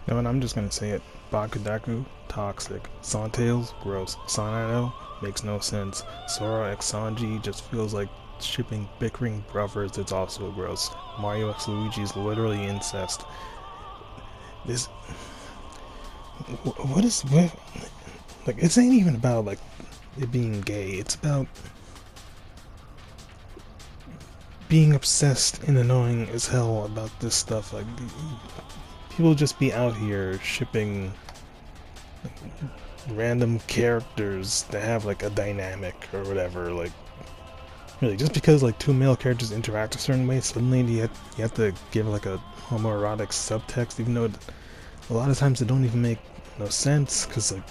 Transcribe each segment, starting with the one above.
No, and I'm just gonna say it. Bakudaku, toxic. Santails, gross. Sanado, makes no sense. Sora x Sanji just feels like shipping bickering brothers. It's also gross. Mario x Luigi is literally incest. This, what is what? Like, it ain't even about like it being gay. It's about being obsessed and annoying as hell about this stuff. Like, people just be out here shipping random characters that have like a dynamic or whatever. Like, really, just because like two male characters interact a certain way, suddenly you have to give like a homoerotic subtext, even though a lot of times it don't even make no sense, because like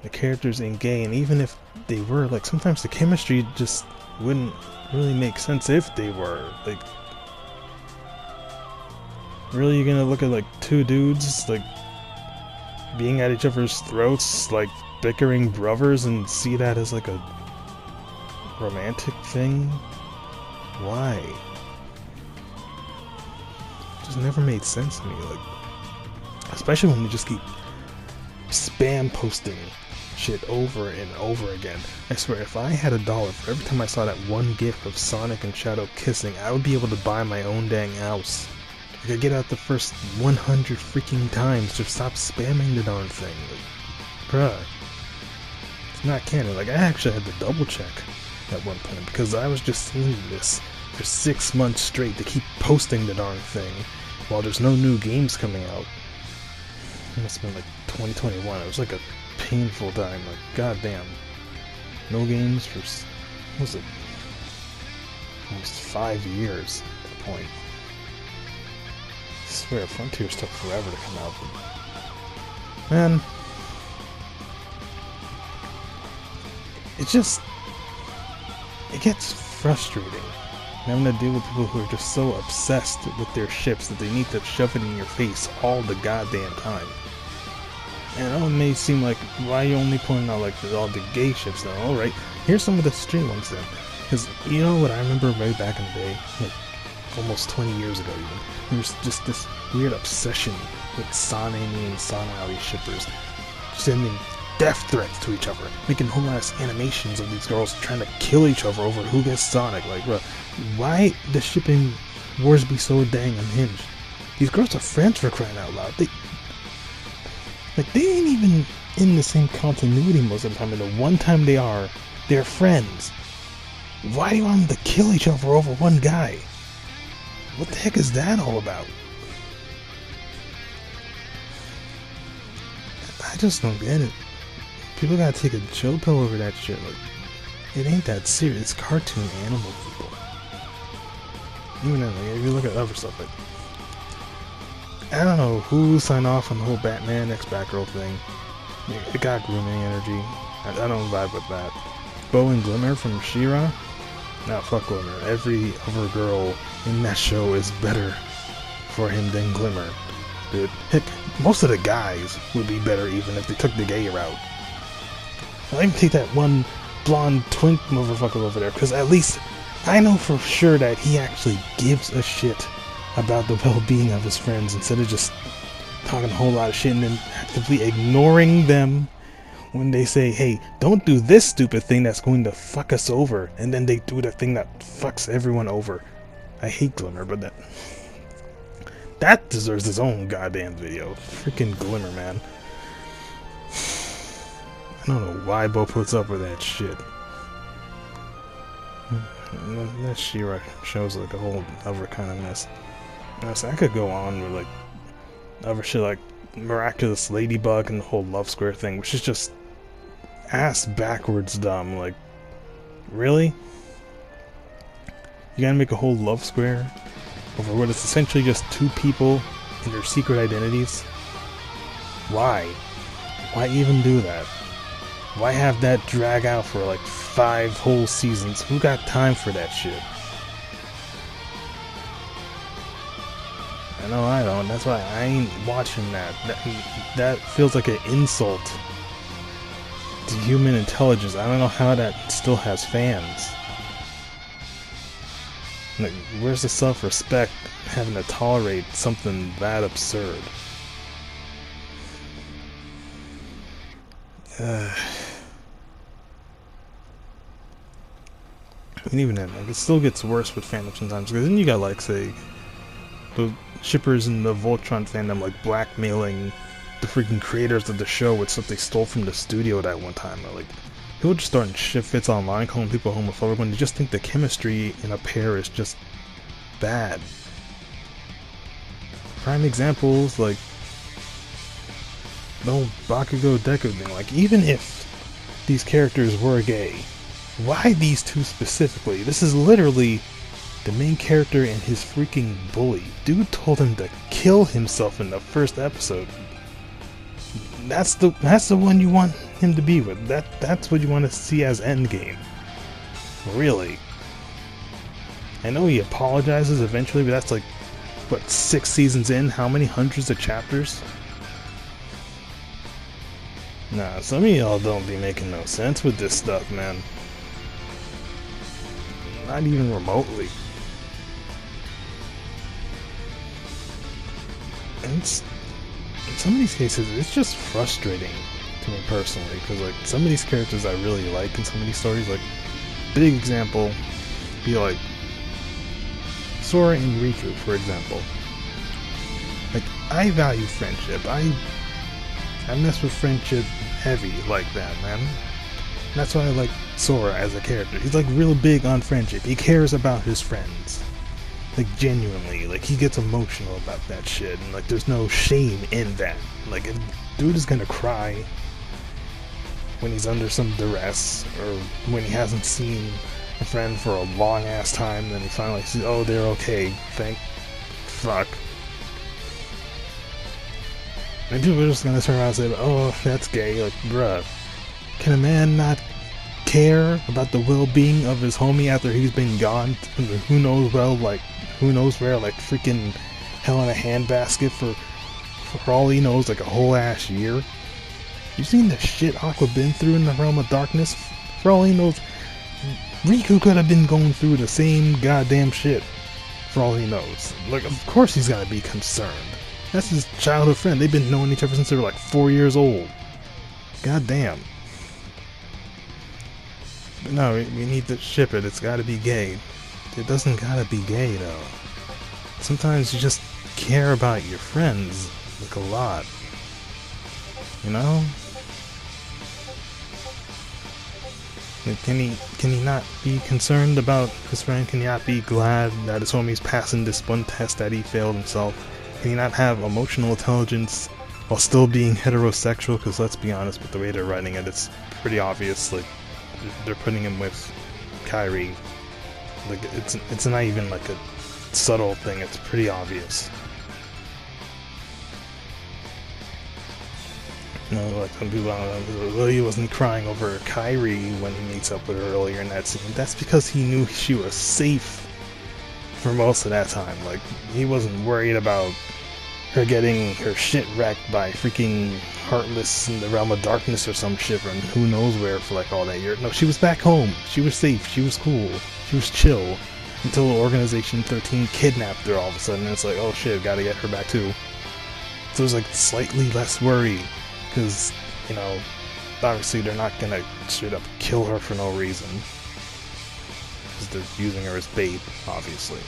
the characters ain't gay, and even if they were, like, sometimes the chemistry just wouldn't really make sense if they were. Like, really, you're gonna look at like two dudes like being at each other's throats, like bickering brothers, and see that as like a romantic thing? Why? It just never made sense to me. Like, especially when they just keep spam posting shit over and over again. I swear, if I had $1 for every time I saw that one gif of Sonic and Shadow kissing, I would be able to buy my own dang house. I could get out the first 100 freaking times. Just stop spamming the darn thing. Like, bruh. It's not canon. Like, I actually had to double check at one point, because I was just seeing this for 6 months straight. They keep posting the darn thing while there's no new games coming out. It must have been like 2021. It was like a painful time. Like, goddamn. No games for, what was it? Almost 5 years at that point. I swear, Frontiers took forever to come out. But, man, it just, it gets frustrating having to deal with people who are just so obsessed with their ships that they need to shove it in your face all the goddamn time. And I know it may seem like, why are you only pointing out like all the gay ships now? Alright, here's some of the straight ones then. Because you know what I remember way back in the day, like almost 20 years ago even, there was just this weird obsession with Sanemi and Sanawi shippers sending death threats to each other, making whole ass animations of these girls trying to kill each other over who gets Sonic. Like, bro, why the shipping wars be so dang unhinged? These girls are friends, for crying out loud. They ain't even in the same continuity most of the time, and the one time they are, they're friends. Why do you want them to kill each other over one guy? What the heck is that all about? I just don't get it. People gotta take a chill pill over that shit. Like, it ain't that serious. It's cartoon animal people. Even then, like, if you look at other stuff, like, I don't know who signed off on the whole Batman x Batgirl thing. It got grooming energy. I don't vibe with that. Bo and Glimmer from She-Ra? Nah, fuck Glimmer. Every other girl in that show is better for him than Glimmer. Dude, heck, most of the guys would be better even if they took the gay route. I can take that one blonde twink motherfucker over there, because at least I know for sure that he actually gives a shit about the well-being of his friends, instead of just talking a whole lot of shit and then actively ignoring them when they say, hey, don't do this stupid thing that's going to fuck us over, and then they do the thing that fucks everyone over. I hate Glimmer, but that deserves its own goddamn video. Freaking Glimmer, man. I don't know why Bo puts up with that shit. That She-Ra shows like a whole other kind of mess. So I could go on with like other shit like Miraculous Ladybug and the whole Love Square thing, which is just ass backwards dumb. Like, really? You gotta make a whole Love Square over what is essentially just two people and their secret identities? Why? Why even do that? Why have that drag out for like 5 whole seasons? Who got time for that shit? I know I don't. That's why I ain't watching that. That feels like an insult to human intelligence. I don't know how that still has fans. Like, where's the self-respect having to tolerate something that absurd? And even then, like, it still gets worse with fandom sometimes, because then you got, like, say, the shippers in the Voltron fandom, like, blackmailing the freaking creators of the show with stuff they stole from the studio that one time. Or, like, people just starting shit fits online, calling people homophobic when they just think the chemistry in a pair is just bad. Prime examples, like, the whole Bakugo Deku thing. Like, even if these characters were gay, why these two specifically? This is literally the main character and his freaking bully. Dude told him to kill himself in the first episode. That's the one you want him to be with. That's what you want to see as endgame. Really. I know he apologizes eventually, but that's like, what, 6 seasons in? How many hundreds of chapters? Nah, some of y'all don't be making no sense with this stuff, man. Not even remotely. And in some of these cases, it's just frustrating to me personally, because like some of these characters I really like in some of these stories, like big example, be like Sora and Riku, for example. Like, I value friendship. I mess with friendship heavy like that, man. And that's why I like Sora as a character. He's like real big on friendship. He cares about his friends. Like, genuinely. Like, he gets emotional about that shit. And like, there's no shame in that. Like, if dude is gonna cry when he's under some duress, or when he hasn't seen a friend for a long ass time, then he finally sees, oh, they're okay, thank fuck. And people are just gonna turn around and say, oh, that's gay. Like, bruh, can a man not care about the well-being of his homie after he's been gone who knows where, like freaking hell in a handbasket for all he knows, like a whole ass year? You seen the shit Aqua been through in the Realm of Darkness? For all he knows, Riku could have been going through the same goddamn shit, for all he knows. Like, of course he's gotta be concerned. That's his childhood friend. They've been knowing each other since they were like 4 years old. God damn. But no, we need to ship it. It's gotta be gay. It doesn't gotta be gay, though. Sometimes you just care about your friends, like, a lot. You know? Can he not be concerned about his friend? Can he not be glad that his homie's passing this one test that he failed himself? Can he not have emotional intelligence while still being heterosexual? Because let's be honest, with the way they're writing it, it's pretty obvious. Like, they're putting him with Kairi. Like, it's not even like a subtle thing. It's pretty obvious. You know, like some people, well, he wasn't crying over Kairi when he meets up with her earlier in that scene. That's because he knew she was safe for most of that time. Like, he wasn't worried about her getting her shit wrecked by freaking Heartless in the Realm of Darkness or some shit, and who knows where for like all that year. No, she was back home. She was safe. She was cool. She was chill. Until Organization 13 kidnapped her all of a sudden, and it's like, oh shit, gotta get her back too. So there's like slightly less worry. Because, you know, obviously they're not gonna straight up kill her for no reason. Because they're using her as bait, obviously.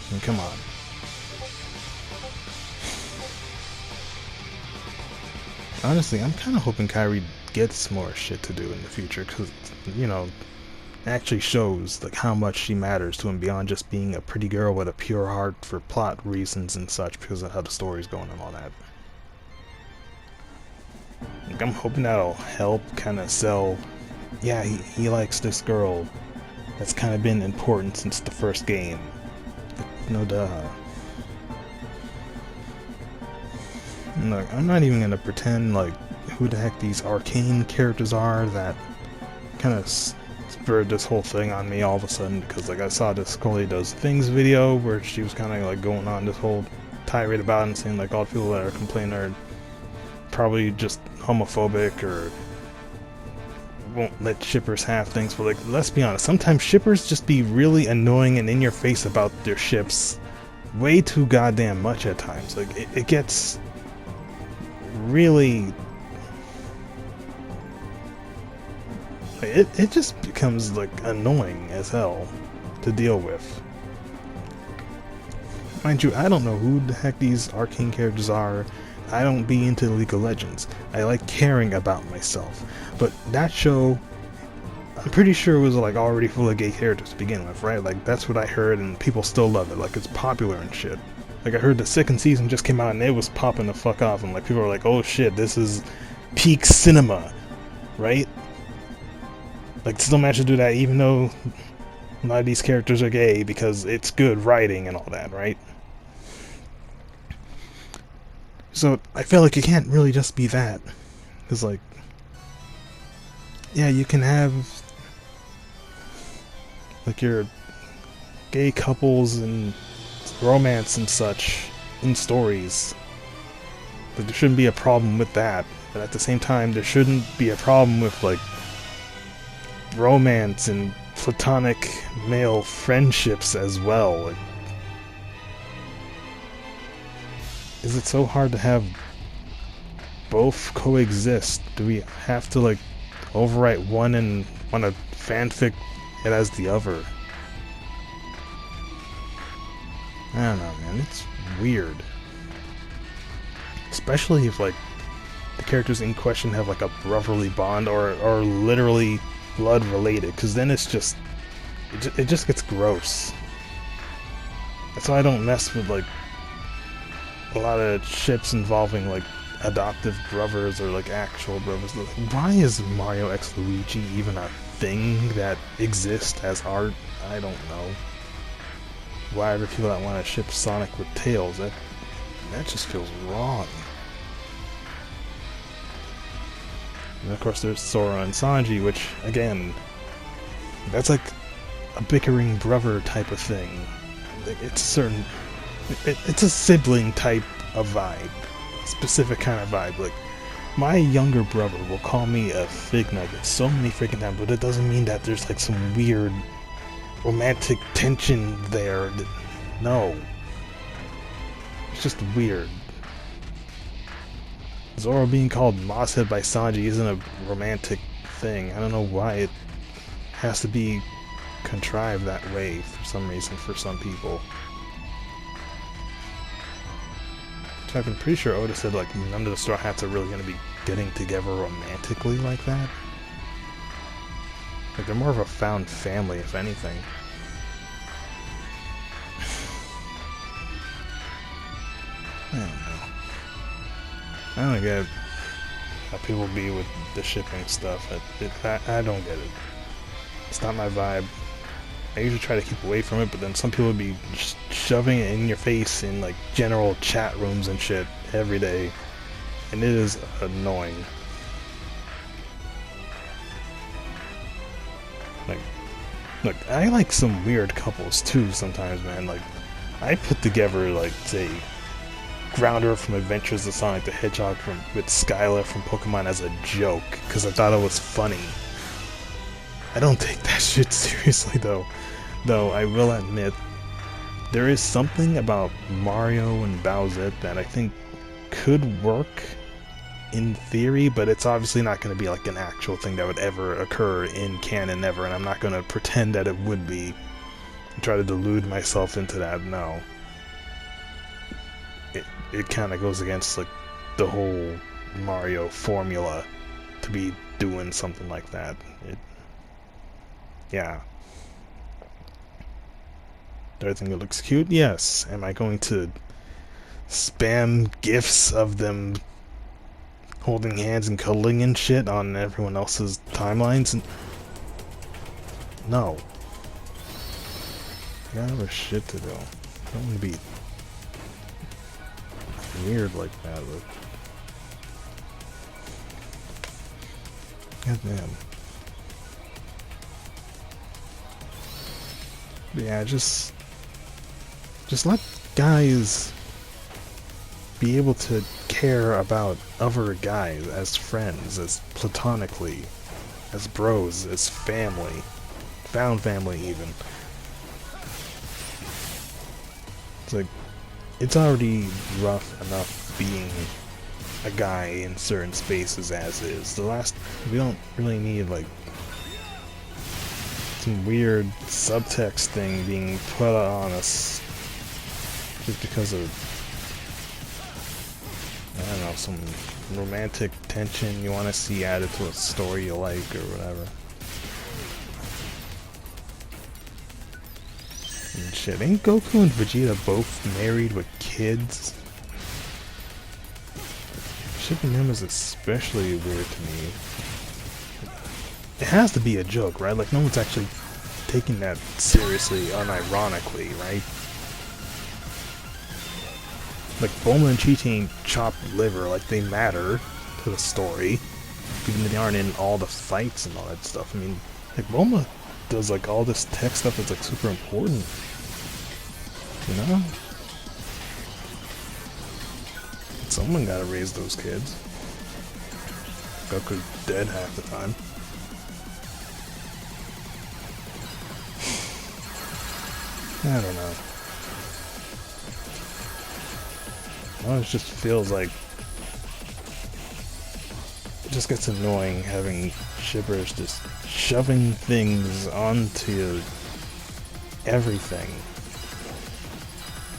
I mean, come on. Honestly, I'm kind of hoping Kairi gets more shit to do in the future. Because, you know, it actually shows like how much she matters to him beyond just being a pretty girl with a pure heart for plot reasons and such, because of how the story's going and all that. Like, I'm hoping that'll help kind of sell, yeah, he likes this girl that's kind of been important since the first game. Like, no duh. And look, I'm not even gonna pretend like who the heck these arcane characters are that kind of spurred this whole thing on me all of a sudden, because like I saw this Scully Does Things video where she was kind of like going on this whole tirade about it and saying like all the people that are complaining are probably just homophobic or won't let shippers have things, but like, let's be honest, sometimes shippers just be really annoying and in your face about their ships way too goddamn much at times. Like, it gets really... It just becomes, like, annoying as hell to deal with. Mind you, I don't know who the heck these arcane characters are. I don't be into League of Legends. I like caring about myself. But that show, I'm pretty sure it was like already full of gay characters to begin with, right? Like, that's what I heard, and people still love it. Like, it's popular and shit. Like, I heard the second season just came out and it was popping the fuck off, and like, people were like, oh shit, this is peak cinema, right? Like, still managed to do that even though a lot of these characters are gay, because it's good writing and all that, right? So I feel like it can't really just be that. Because, like, yeah, you can have, like, your gay couples and romance and such in stories. But there shouldn't be a problem with that. But at the same time, there shouldn't be a problem with, like, romance and platonic male friendships as well. Like, is it so hard to have both coexist? Do we have to, like, overwrite one and want to fanfic it as the other? I don't know, man. It's weird. Especially if, like, the characters in question have, like, a brotherly bond or literally blood related, because then it's just... It just gets gross. That's why I don't mess with, like, a lot of ships involving, like, adoptive brothers or, like, actual brothers. Why is Mario x Luigi even a thing that exists as art? I don't know. Why are there people that want to ship Sonic with Tails? That just feels wrong. And of course there's Sora and Sanji, which, again, that's like a bickering brother type of thing. It's certain... It's a sibling type of vibe. A specific kind of vibe. Like, my younger brother will call me a fig nugget so many freaking times, but it doesn't mean that there's, like, some weird romantic tension there. No. It's just weird. Zoro being called Mosshead by Sanji isn't a romantic thing. I don't know why it has to be contrived that way for some reason for some people. I'm pretty sure Oda said, like, none of the Straw Hats are really going to be getting together romantically like that. Like, they're more of a found family, if anything. I don't know. I don't get how people be with the shipping stuff. I don't get it. It's not my vibe. I usually try to keep away from it, but then some people would be shoving it in your face in, like, general chat rooms and shit every day, and it is annoying. Like, look, I like some weird couples too sometimes, man. Like, I put together, like, say, Grounder from Adventures of Sonic the Hedgehog with Skylar from Pokemon as a joke, because I thought it was funny. I don't take that shit seriously, though. Though, I will admit, there is something about Mario and Bowsette that I think could work in theory, but it's obviously not going to be like an actual thing that would ever occur in canon ever, and I'm not going to pretend that it would be and try to delude myself into that. No. It kind of goes against, like, the whole Mario formula to be doing something like that. Yeah. Do I think it looks cute? Yes. Am I going to spam gifs of them holding hands and cuddling and shit on everyone else's timelines? No. I got other shit to do. I don't want to be weird like that. But goddamn. Yeah, just let guys be able to care about other guys as friends, as platonically. as bros, as family, found family even. It's like, it's already rough enough being a guy in certain spaces as is. We don't really need like some weird subtext thing being put on us just because of, I don't know, some romantic tension you want to see added to a story you like or whatever. And shit, ain't Goku and Vegeta both married with kids? Shipping them is especially weird to me. It has to be a joke, right? Like, no one's actually taking that seriously, unironically, right? Like, Bulma and Chi ain't chopped liver, like, they matter to the story. Even though they aren't in all the fights and all that stuff. I mean, like, Bulma does, like, all this tech stuff that's, like, super important. You know? Someone gotta raise those kids. Goku's dead half the time. I don't know. Well, it just feels like it just gets annoying having shippers just shoving things onto everything.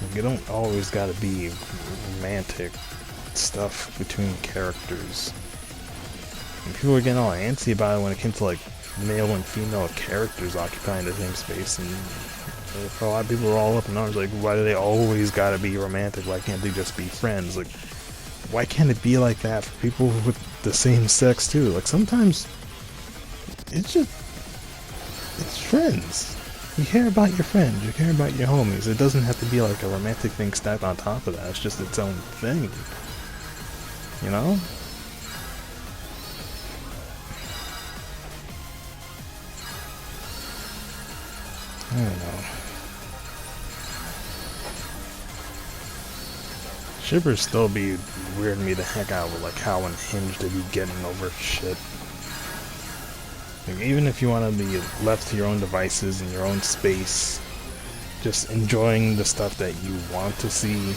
Like, you don't always gotta be romantic stuff between characters. And people were getting all antsy about it when it came to like male and female characters occupying the same space, and a lot of people were all up in arms like, why do they always gotta be romantic? Why can't they just be friends? Like, why can't it be like that for people with the same sex too? Like, sometimes it's friends. You care about your friends, you care about your homies. It doesn't have to be like a romantic thing stacked on top of that. It's just its own thing. You know? I don't know. Shippers still be weirding me the heck out with like how unhinged they be getting over shit. Like, even if you want to be left to your own devices in your own space, just enjoying the stuff that you want to see,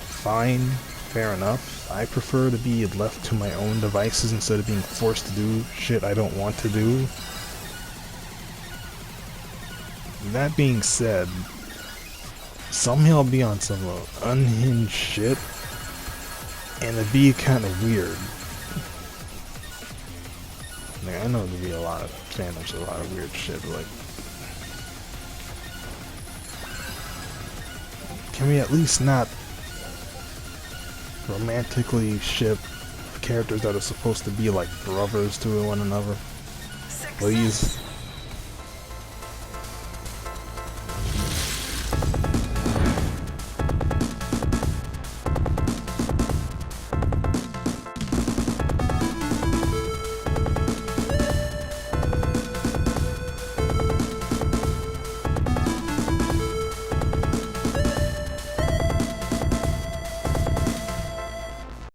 fine, fair enough. I prefer to be left to my own devices instead of being forced to do shit I don't want to do. That being said, somehow I'll be on some unhinged shit, and it'd be kind of weird. Like, I know there'd be a lot of fandoms, a lot of weird shit, but like, can we at least not romantically ship characters that are supposed to be like brothers to one another? Please.